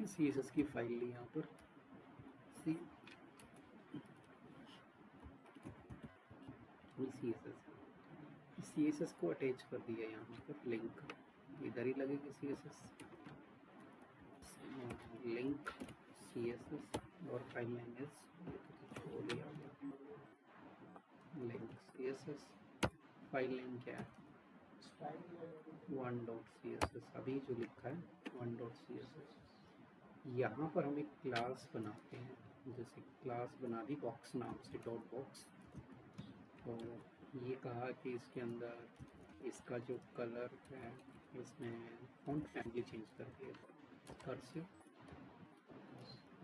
CSS की file ली यहाँ पर CSS को अटैच कर दिया यहाँ पर लिंक, इधर ही लगेगी CSS लिंक CSS और file name is link CSS। File name क्या है 1.css, अभी जो लिखा है 1.css। यहाँ पर हम एक क्लास बनाते हैं, जैसे क्लास बना दी बॉक्स नाम से डॉट बॉक्स, और ये कहा कि इसके अंदर इसका जो कलर है इसमें फॉन्ट फैमिली चेंज कर दिया कर्सिव,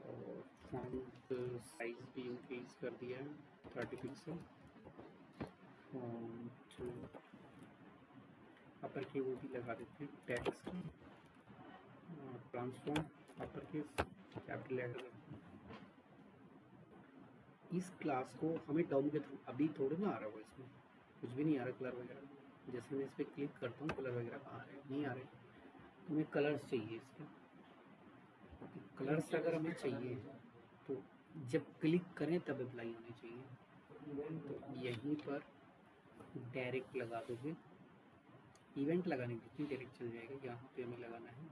और फॉन्ट साइज भी इंक्रीज कर दिया है 30 पिक्सल, फॉन्ट अपर की वो भी लगा देते हैं, text transform upper case capital letter. इस क्लास को हमें डाउन के थ्रू अभी थोड़ी ना आ रहा होगा, इसमें कुछ भी नहीं आ रहा कलर वगैरह। जैसे मैं इस पर क्लिक करता हूँ कलर वगैरह आ रहे नहीं आ रहे, हमें कलर्स चाहिए इसके। कलर्स अगर हमें चाहिए तो जब क्लिक करें तब अप्लाई होने चाहिए। तो यहीं पर डायरेक्ट लगा दोगे, इवेंट लगाने की डायरेक्ट चल जाएगा। यहाँ पे हमें लगाना है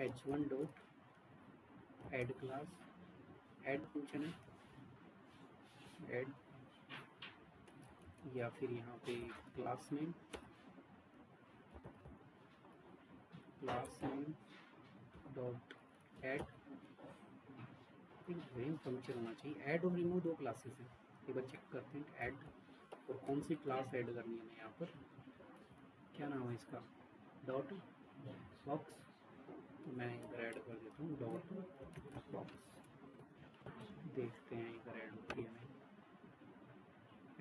h1 dot add class, add function है ऐड, या फिर यहाँ पे क्लास नेम डॉट ऐड, वेम फंक्शन होना चाहिए। ऐड और रिमूव दो क्लासेस हैं, एक बार चेक करते हैं ऐड और कौन सी क्लास ऐड करनी है। यहाँ पर क्या नाम है इसका, डॉट बॉक्स, तो मैं इधर ऐड कर देता हूँ डॉट बॉक्स। देखते हैं इधर ऐड होती है नहीं।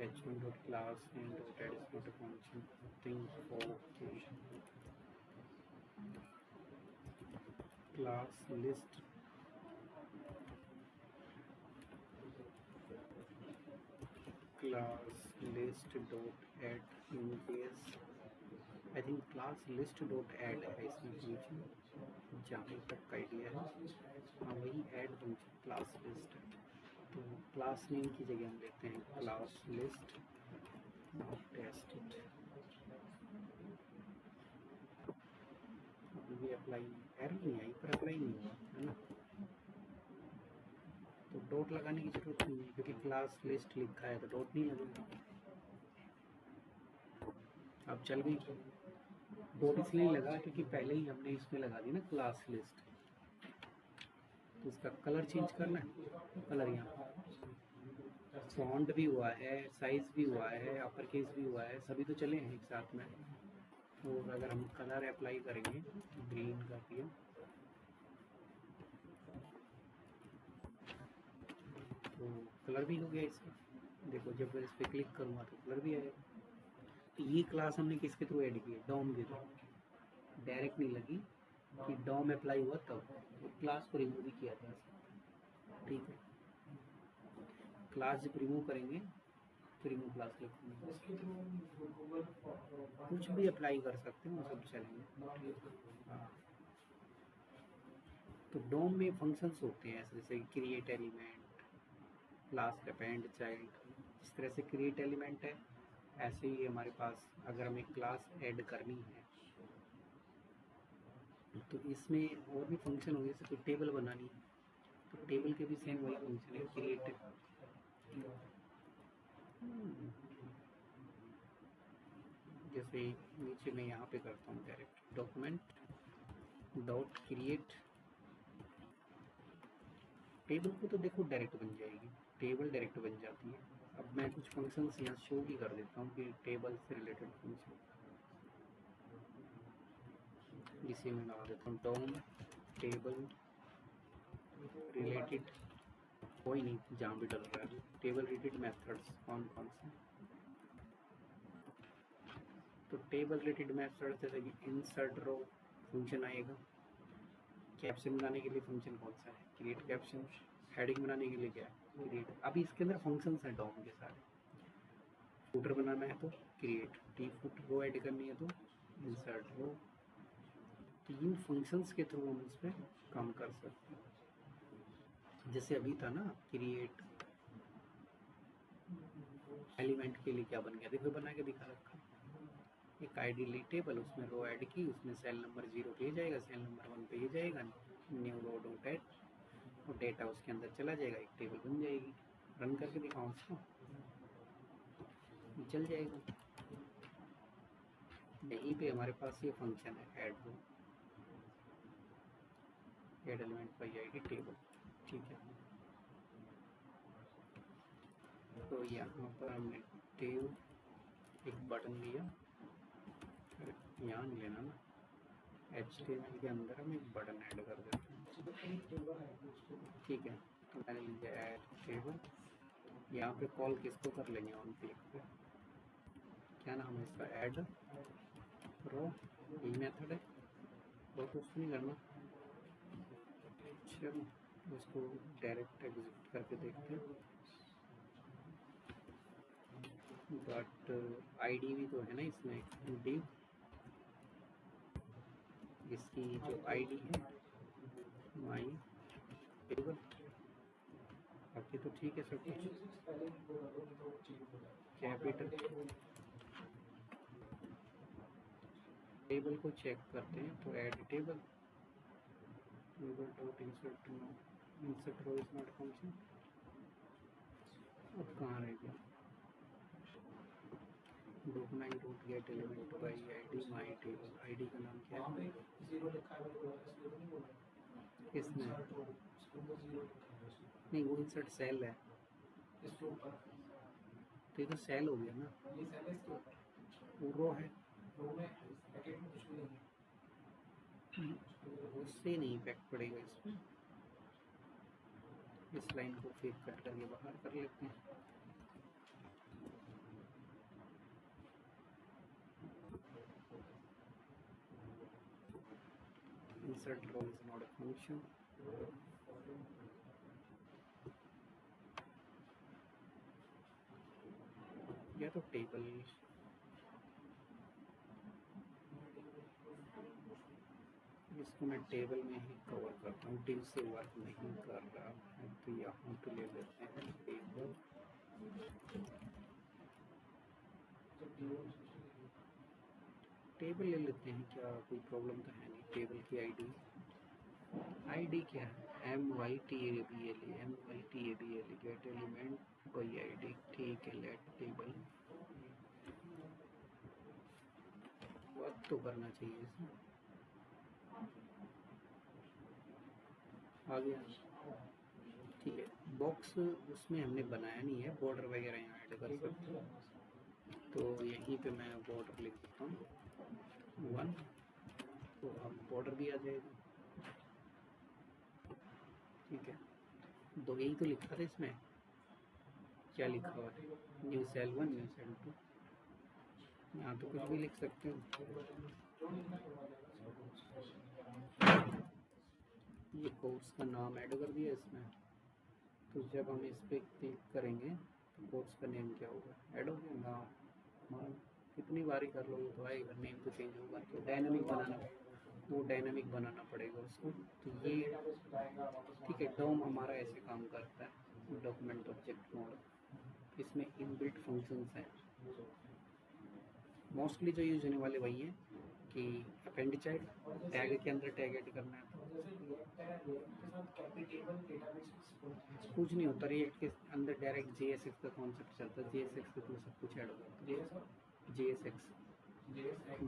h1 dot class name dot add is not a function thing for class list dot add in case I think class list dot add है इसमें फंक्शन, जहाँ तक का आइडिया है हाँ वही ऐड फंक्शन क्लास लिस्ट। तो क्लास नेम की जगह हम लेते हैं क्लास लिस्ट टेस्ट इट। ये अप्लाई एरर नहीं आई पर अप्लाई नहीं हुआ है ना, तो डॉट लगाने की जरूरत नहीं है क्योंकि क्लास लिस्ट लिखा है तो डॉट नहीं लगेगा। अब चल गई डॉट इसलिए लगा क्योंकि पहले ही हमने इसमें लगा दी ना क्लास लिस्ट। तो इसका कलर चेंज करना है, कलर यहाँ फॉन्ट भी हुआ है, साइज भी हुआ है, अपर केस भी हुआ है, सभी तो चले हैं एक साथ में। और अगर हम कलर अप्लाई करेंगे ग्रीन कर दिया, तो कलर भी हो गया इसका। देखो जब मैं इस पर क्लिक करूँगा तो कलर भी आएगा। तो ये क्लास हमने किसके थ्रू ऐड की है, डॉम के थ्रू, डायरेक्ट नहीं लगी कि डॉम अप्लाई हुआ तब, तो क्लास को रिमूव भी किया जा सकता है। ठीक है, क्लास जब रिमूव करेंगे तो रिमूव क्लास लिखेंगे, कुछ भी अप्लाई कर सकते हैं वो सब चलेंगे। हाँ, तो डोम में फंक्शंस होते हैं ऐसे, जैसे create element, class append child. इस तरह से क्रिएट एलिमेंट है, ऐसे ही हमारे पास अगर हमें क्लास ऐड करनी है तो इसमें और भी फंक्शन होंगे, जैसे कोई टेबल बनानी है तो टेबल के भी सेम वही फंक्शन है क्रिएट। जैसे नीचे मैं यहाँ पे करता हूँ direct document dot create table को, तो देखो डायरेक्ट बन जाएगी, टेबल डायरेक्ट बन जाती है। अब मैं कुछ फंक्शंस यहाँ शो भी कर देता हूँ कि टेबल से रिलेटेड फंक्शन, इसे मैं लगा देता हूँ डॉम टेबल रिलेटेड, कोई नहीं जहाँ भी डल रहा है टेबल रिलेटेड मेथड्स कौन कौन से। तो टेबल रिलेटेड मेथड जैसे कि इंसर्ट रो फंक्शन आएगा, कैप्शन बनाने के लिए फंक्शन कौन सा है क्रिएट कैप्शन, हेडिंग बनाने के लिए क्या है क्रिएट। अभी इसके अंदर फंक्शंस हैं डॉम के सारे। फुटर बनाना है तो क्रिएट, टी फुट रो ऐड करनी है तो इंसर्ट रो, 3 फंक्शंस के थ्रू हम इस पर काम कर सकते हैं। जैसे अभी था ना क्रिएट एलिमेंट के लिए क्या बन गया, देखो बना के दिखा रखा, एक आईडी ली टेबल, उसमें रो ऐड की, उसमें सेल नंबर 0 पे जाएगा, सेल नंबर 1 पे जाएगा, न्यू रो डॉट ऐड, और डेटा उसके अंदर चला जाएगा, एक टेबल बन जाएगी। रन करके दिखाऊँ उसको, चल जाएगा। यहीं पे हमारे पास ये फंक्शन है add row, add element by ID table, ठीक है। तो यहाँ पर हमने टेब एक बटन दिया, यहाँ नहीं लेना ना, HTML के अंदर हम एक बटन ऐड कर देते हैं, ठीक है। तो मैंने लिया ऐड टेबल, यहाँ पे कॉल किसको कर लेंगे, ऑन क्लिक पे, क्या नाम है इसका, ऐड रो, यही मेथड है, रो तो उसको नहीं करना। चलो उसको डायरेक्ट एग्जीक्यूट करके देखते हैं, बट आईडी भी तो है ना इसमें, डिव, इसकी जो आईडी है माई टेबल, बाकी तो ठीक है सब कुछ, कैपिटल। टेबल को चेक करते हैं, तो add table, dot insert row is not function, अब कहाँ रह गया, document dot get element by ID my table, ID का नाम क्या है, किसमें, नहीं वो इंसर्ट सेल है, तो ये तो सेल हो गया ना, वो रो है, उससे नहीं इफेक्ट पड़ेगा इसमें, इस लाइन को फिर कट करके बाहर कर लेते हैं। Insert row is not a function. या तो टेबल, इसको मैं टेबल में ही कवर करता हूँ, डिव से वर्क नहीं कर रहा है, तो यहाँ पे ले लेते हैं टेबल, टेबल ले लेते हैं, क्या कोई प्रॉब्लम तो है नहीं। टेबल की आईडी क्या है, MYTABL, MYTABL, gate element by ID, ठीक है। लेट टेबल, वर्क तो करना चाहिए इसमें, आ गया, ठीक है। बॉक्स उसमें हमने बनाया नहीं है, बॉर्डर वगैरह यहाँ ऐड कर सकते हैं, तो यहीं पे मैं बॉर्डर लिख देता हूँ 1, तो अब बॉर्डर भी आ जाएगा, ठीक है। दो यही तो लिखा था इसमें, क्या लिखा हुआ है, न्यू सेल 1, न्यू सेल 2, यहाँ तो कुछ भी लिख सकते हो। ये कोर्स का नाम ऐड कर दिया इसमें, तो जब हम इस पर क्लिक करेंगे तो कोर्स का नेम क्या होगा, ऐड हो गया नाम, कितनी बारी कर लो तो आएगा, नेम तो चेंज होगा, तो डायनामिक बनाना, वो डायनामिक बनाना पड़ेगा उसको। तो ये ठीक है, डॉम हमारा ऐसे काम करता है, डॉक्यूमेंट ऑब्जेक्ट मोड, इसमें इनबिल्ट फंक्शंस हैं, मोस्टली जो यूज होने वाले वही हैं कि अपेंड चाइल्ड, टैग के अंदर टैग ऐड करना है, कुछ नहीं होता, रिएक्ट के अंदर डायरेक्ट JSX का कॉन्सेप्ट चलता है, JSX के थ्रू सब कुछ ऐड होता है, JSX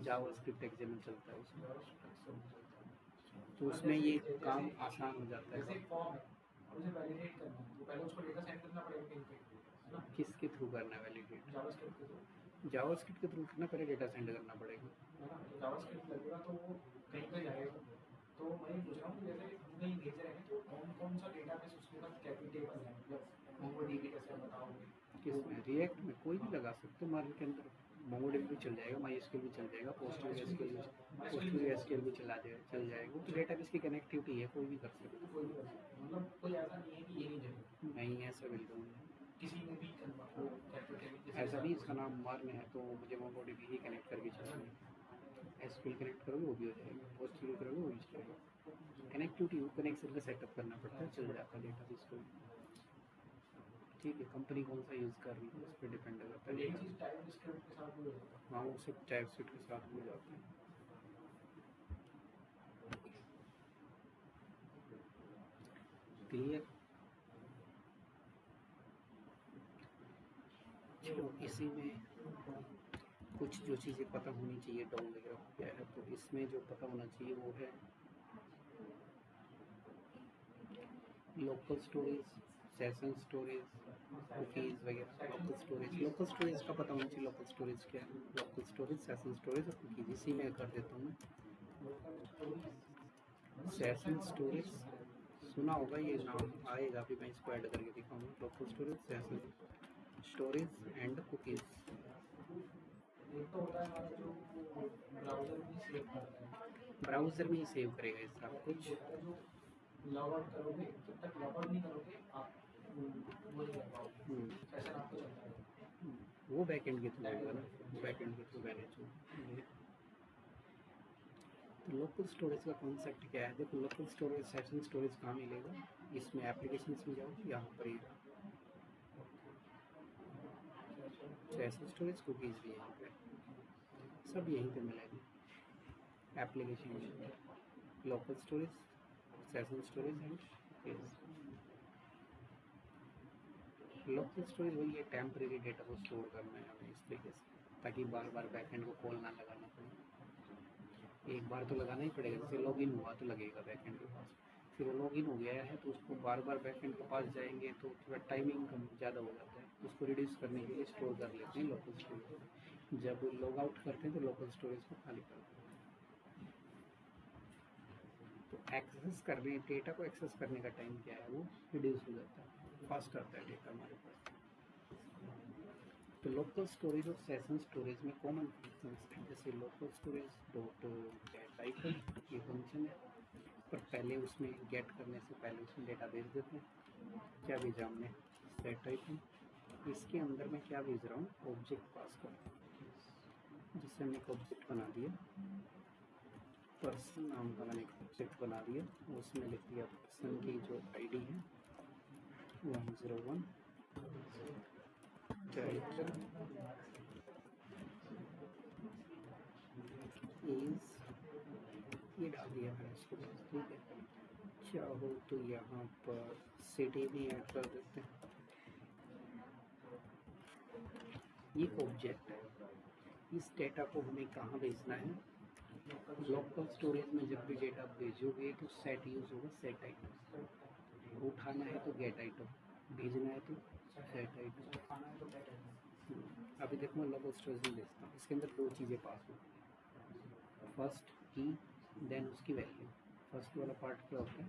जावास्क्रिप्ट एक्सएमएल चलता है उसमें, तो उसमें ये काम आसान हो जाता है। किसके थ्रू करना है वैलिडेट, जावास्क्रिप्ट के थ्रू करना, पहले डेटा सेंड करना पड़ेगा, जावास्क्रिप्ट लगेगा तो वो कहीं पे जाएगा, तो मैं पूछ रहा हूँ कि जैसे हम कहीं भेज रहे हैं तो कौन सा डेटाबेस उसके साथ कैपिटेबल है, मतलब मोंगोडीबी कैसे बताओगे, किसमें, रिएक्ट में कोई भी लगा सकते हो, मार्केट के अंदर मोंगोडीबी भी चल जाएगा, MySQL भी चल जाएगा, PostgreSQL भी चल जाएगा, तो डेटाबेस की कनेक्टिविटी है, कोई भी कर सकता है, मतलब कोई ऐसा नहीं है कि ये नहीं जगह नहीं, ऐसा बिल्कुल नहीं, किसी में भी ऐसा नहीं, इसका नाम मार में है तो मुझे मोंगोडीबी ही कनेक्ट करके चलाना है, एसक्यूएल कनेक्ट करोगे वो भी हो जाएगा, पोस्ट शुरू करोगे वो भी चलेगा। कनेक्टिविटी कनेक्शन का सेटअप करना पड़ता है, चल जाता है डेटा बेस को। ठीक है, कंपनी कौन सा यूज़ कर रही है उस पर डिपेंड करता है। हाँ, वो सब टाइप स्क्रिप्ट के साथ हो जाता है। क्लियर। चलो इसी में कुछ जो चीज़ें पता होनी चाहिए डाउन वगैरह क्या है, तो इसमें जो पता होना चाहिए वो है local storage, session storage, cookies वगैरह। लोकल स्टोरेज का पता होना चाहिए, लोकल स्टोरेज क्या है, लोकल स्टोरेज, सेशन स्टोरेज और कुकीज़। इसी में कर देता हूँ मैं। सेशन स्टोरेज सुना होगा, ये नाम आएगा, अभी मैं इसको ऐड करके दिखाऊंगा। Local storage, session storage and cookies. Browser में ही सेव करेगा ये सब कुछ। लॉग आउट करोगे, जब तक लॉग आउट नहीं करोगे आप वो नहीं कर पाओगे, सेशन आपको चलता रहेगा। वो बैकएंड के थ्रू होगा ना, बैकएंड के थ्रू मैनेज होगा। तो लोकल स्टोरेज का कॉन्सेप्ट क्या है? देखो, लोकल स्टोरेज, सेशन स्टोरेज कहाँ मिलेगा? इसमें एप्लीकेशंस में जाओ, यहाँ पर ही सेशन स्टोरेज, कुकीज़ भी यहाँ पे, सब यहीं पे मिलेगा। एप्लीकेशन में local storage, session storage and cookies. Local storage वही है, टेम्परेरी डेटा को स्टोर करना है हमें इस तरीके से, ताकि बार बार बैकएंड को कॉल ना लगाना पड़े। एक बार तो लगाना ही पड़ेगा, जैसे लॉगिन हुआ तो लगेगा बैकएंड के पास, फिर वो लॉगिन हो गया है तो उसको बार बार बैकएंड के पास जाएंगे तो थोड़ा टाइमिंग कम ज़्यादा हो जाता है। उसको रिड्यूस करने के लिए स्टोर कर लेते हैं लोकल स्टोरेज। जब लॉग आउट करते हैं तो लोकल स्टोरेज को खाली कर देते हैं। तो एक्सेस करने, डेटा को एक्सेस करने का टाइम क्या है, वो रिड्यूस हो जाता है, फास्ट आता है डेटा हमारे पास। तो लोकल स्टोरेज और सेशन स्टोरेज में कॉमन फंक्शंस हैं, जैसे local storage dot gate item, ये फंक्शन है। पर पहले उसमें गेट करने से पहले उसमें डेटा भेज देते हैं। क्या भेजा हमने? Set item. इसके अंदर मैं क्या भेज रहा हूँ? ऑब्जेक्ट पास कर रहा हूँ, जिससे हमने एक ऑब्जेक्ट बना दिया, पर्सन नाम का मैंने एक ऑब्जेक्ट बना दिया। उसमें लिख दिया पर्सन की जो आईडी है 101, टाइटल इज, ये डाल दिया मैंने इसको, ठीक है। चाहो तो यहाँ पर सिटी भी ऐड कर देते हैं। ये ऑब्जेक्ट है, इस डेटा को हमें कहाँ भेजना है? लोकल स्टोरेज में जब भी डेटा भेजोगे तो सेट यूज होगा, सेट आइटम। उठाना है तो गेट आइटम, भेजना है तो सेट आइटम। अभी देखो मैं लोकल स्टोरेज में भेजता हूँ, इसके अंदर दो चीज़ें पास हो, फर्स्ट की, देन उसकी वैल्यू। फर्स्ट वाला पार्ट क्या होता है?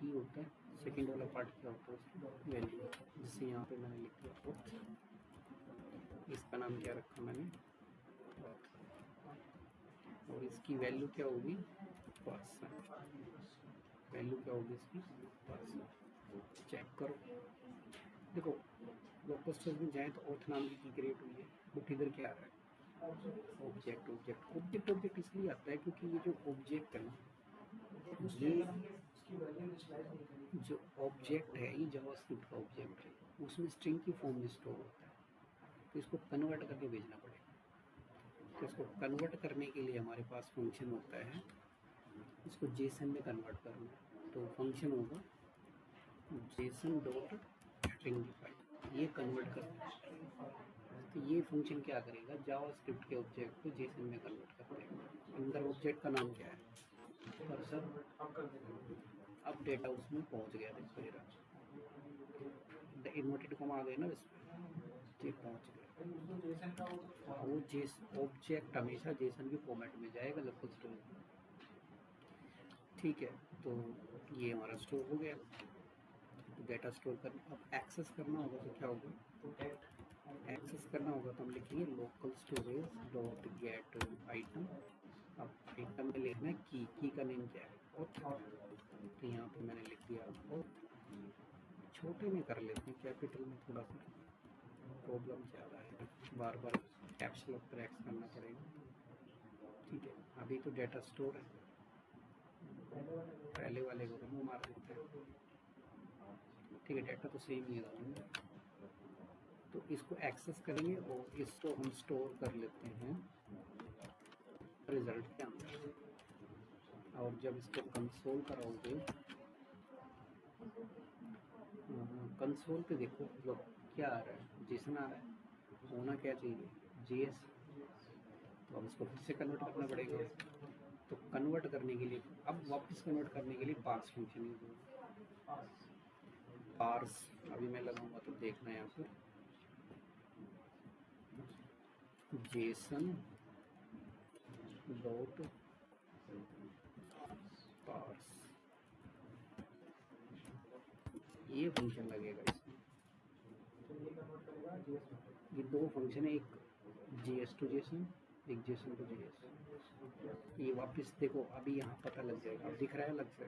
की होता है। सेकंड वाला पार्ट क्या होता है? उसकी वैल्यू। जिससे यहाँ पे मैंने लिख दिया पॉथ, इसका नाम क्या रखा मैंने? पॉथ। और इसकी वैल्यू क्या होगी? पर्सन। वैल्यू क्या होगी इसकी? पर्सन। चेक करो, देखो लोकल स्टोरेज में जाए तो ऑथ नाम की क्रिएट हुई है, बट इधर क्या आ रहा है? ऑब्जेक्ट। ऑब्जेक्ट इसलिए आता है क्योंकि ये जो ऑब्जेक्ट है ना, ये जो ऑब्जेक्ट है ये जावास्क्रिप्ट का ऑब्जेक्ट है, उसमें स्ट्रिंग की फॉर्म में स्टोर होता है, तो इसको कन्वर्ट करके भेजना पड़ेगा। तो इसको कन्वर्ट करने के लिए हमारे पास फंक्शन होता है, इसको जेसन में कन्वर्ट करना है। तो फंक्शन होगा जेसन डॉट स्ट्रिंगिफाई, ये कन्वर्ट करना है। तो ये फंक्शन क्या करेगा? जावास्क्रिप्ट के ऑब्जेक्ट को जेसन में कन्वर्ट कर देगा। अंदर ऑब्जेक्ट का नाम क्या है? पर्सन। अब डेटा उसमें पहुंच गया, देखो जरा इन्वर्टेड कॉमा आ गए ना इसमें, ये पहुंच गया। वो जेस ऑब्जेक्ट हमेशा जेसन के फॉर्मेट में जाएगा लोकल स्टोरेज में, ठीक है। तो ये हमारा स्टोर हो गया। तो डेटा स्टोर करना, अब एक्सेस करना होगा तो क्या होगा? एक्सेस करना होगा तो हम लिखेंगे local storage dot gate item. अब आइटम में लिखना है की का नेम क्या है? ऑथ। तो यहाँ पे मैंने लिख दिया ऑथ। छोटे में कर लेते हैं, कैपिटल में थोड़ा सा प्रॉब्लम ज़्यादा है, बार बार कैप्स लॉक पर एक्स करना पड़ेगा, ठीक है। अभी तो डेटा स्टोर है, पहले वाले को रिमूव मार देते हैं। ठीक है, डाटा तो सेम ही है दोनों में। तो इसको एक्सेस करेंगे और इसको हम स्टोर कर लेते हैं रिजल्ट के अंदर। और जब इसको कंसोल कराओगे, कंसोल पे देखो मतलब क्या आ रहा है, जेसन आ रहा है, होना क्या चाहिए JS। तो अब इसको फिर से कन्वर्ट करना पड़ेगा। तो कन्वर्ट करने के लिए, अब वापस कन्वर्ट करने के लिए पार्स फंक्शन यूज होगा। पार्स अभी मैं लगाऊंगा तो देखना यहाँ पर जेसन डॉट पार्स, ये फंक्शन लगेगा इसमें। ये दो फंक्शन है, एक JS टू जेसन, एक जेसन टू JS। ये वापस देखो, अभी यहाँ पता लग जाएगा, अब दिख रहा है अलग से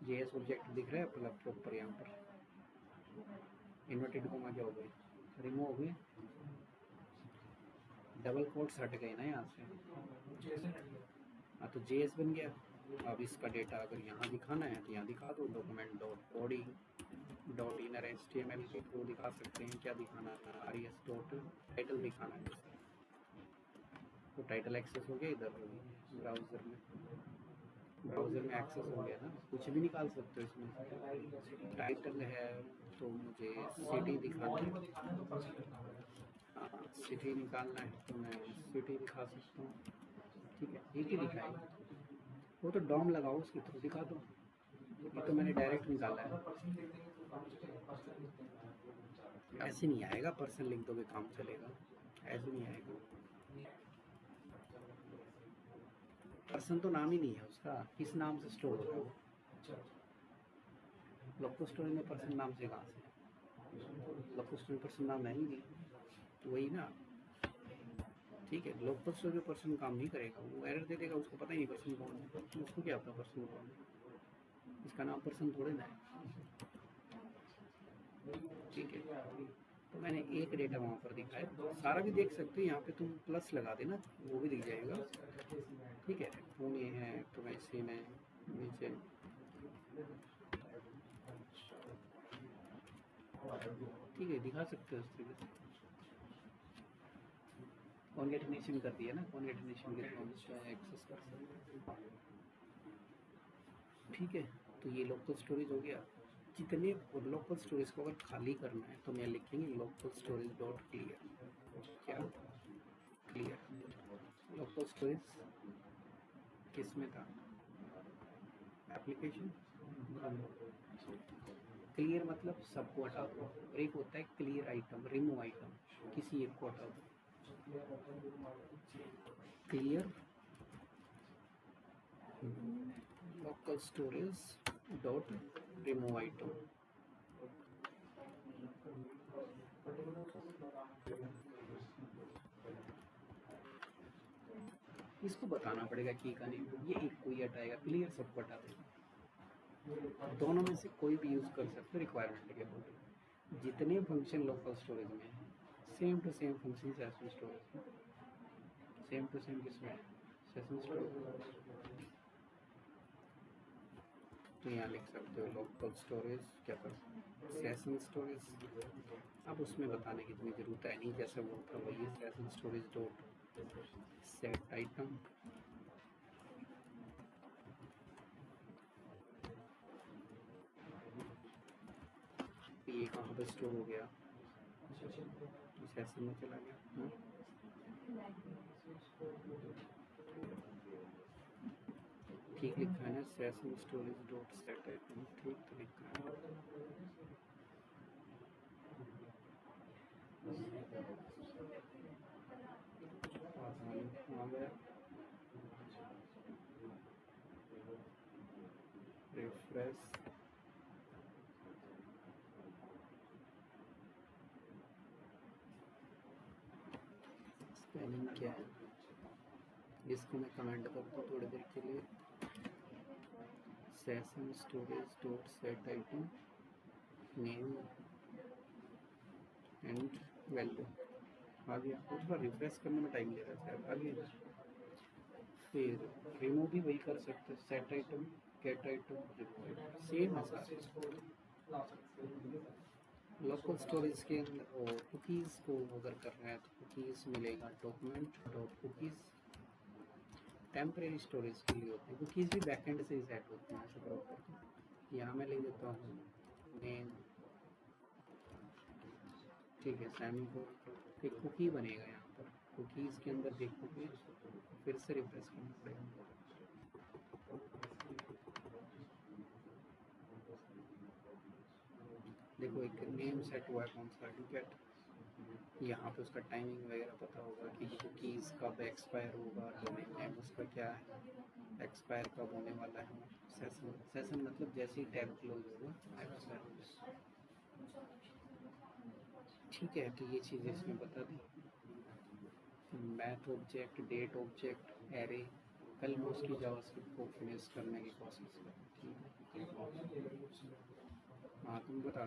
JS ऑब्जेक्ट दिख रहा है मतलब प्रॉपर यहाँ पर। इन्वर्टेड कोमा क्या हो गई, रिमूव हो गई, डबल कोट्स हट गए ना यहाँ से। हाँ तो JS बन गया। अब इसका डेटा अगर यहाँ दिखाना है तो यहाँ दिखा दो, document dot body dot inner HTML के थ्रू दिखा सकते हैं क्या दिखाना है, RES डॉट टाइटल दिखाना है। तो टाइटल एक्सेस हो गया इधर ब्राउज़र में, ब्राउज़र में एक्सेस हो गया ना, कुछ भी निकाल सकते हो इसमें। टाइटल है तो मुझे सिटी दिखाना है, हाँ सिटी निकालना है तो मैं सिटी दिखा सकता हूँ। ठीक है, एक ही दिखाएगा, वो तो डॉम लगाओ उसके थ्रू दिखा दो। ये तो मैंने डायरेक्ट निकाला है, ऐसे नहीं आएगा, पर्सन लिख दोगे काम चलेगा, ऐसे नहीं आएगा। पर्सन तो नाम ही नहीं है उसका, किस नाम से स्टोर होगा वो, लोकल स्टोरेज में पर्सन नाम से कहाँ से, लोकल स्टोरेज पर्सन नाम है ही नहीं, तो वही ना। ठीक है, लोकल स्टोरेज में पर्सन काम नहीं करेगा, वो एरर दे देगा, उसको पता ही नहीं पर्सन कौन है, तो उसको क्या पता पर्सन कौन है, इसका नाम पर्सन थोड़े ना है। ठीक है, तो मैंने एक डेटा वहाँ पर दिखाया, सारा भी देख सकते हो, यहाँ पे तुम प्लस लगा देना वो भी दिख जाएगा। ठीक है, पुणे है तो वैसे मैं नीचे ठीक है दिखा सकते हो उस तरीके से। कॉन्केटेनेशन कर दिया ना, कॉन्केटेनेशन के थ्रू एक्सेस कर सकते हैं। ठीक है, तो ये लोकल स्टोरेज हो गया। जितने लोकल स्टोरेज को अगर खाली करना है तो मैं लिखेंगे लोकल स्टोरेज डॉट क्लियर। क्या क्लियर, लोकल स्टोरेज किस में था, एप्लीकेशन। क्लियर मतलब सबको हटा दो, और एक होता है क्लियर आइटम, रिमूव आइटम, किसी एक को हटा दो। Clear local storage dot remove item. इसको बताना पड़ेगा की का नहीं, ये एक कोई हटाएगा, क्लियर सबको हटा देगा। दोनों में से कोई भी यूज कर सकते हो रिक्वायरमेंट के अकॉर्डिंग। जितने फंक्शन लोकल स्टोरेज में same to same function session storage में, सेम टू सेम किसमें सेशन स्टोरेज। तो यहाँ लिख सकते हो लोकल स्टोरेज क्या था, सेशन स्टोरेज। अब उसमें बताने की इतनी ज़रूरत है नहीं, जैसे वो था वही session storage dot set item. ये कहाँ पे स्टोर हो गया, सेशन में चला गया। ठीक लिखा है ना, session storage dot set item, ठीक तो लिखा है। आ गया रिफ्रेश, स्पेलिंग क्या है, इसको मैं कमेंट करता हूँ थोड़ी देर के लिए। Session storage dot set item name and value आ गया। थोड़ा रिफ्रेश करने में टाइम ले रहा है, आ गया। फिर रिमूव भी वही कर सकते हैं, set item, gate item, same है सारे। ला सकते हैं। लोकल स्टोरेज के अंदर कुकीज़ को अगर कर रहे हैं तो कुकीज़ मिलेगा document dot cookies. Temporary storage के लिए होते हैं कुकीज़ भी बैकएंड से ही सेट होते हैं ऐसे प्रॉपर। यहाँ मैं लिख देता हूँ नेम, ठीक है, सेमी को एक कुकी बनेगा यहाँ पर। कुकीज़ के अंदर देखोगे फिर से रिफ्रेश करना पड़ेगा। देखो एक नेम सेट हुआ है कौन सा, डुकेट। यहाँ पे उसका टाइमिंग वगैरह पता होगा कि कुकीज़ कब एक्सपायर होगा, डोमेन नेम उसका क्या है, एक्सपायर कब होने वाला है। सेशन, सेशन मतलब जैसे ही टैब क्लोज होगा एक्सपायर होगा। ठीक है, तो ये चीज़ें इसमें बता दी। Math object, date object, array, कल मैं उसकी जावास्क्रिप्ट को फिनिश करने की कोशिश करूँ। ठीक है, हाँ तुम बता दो।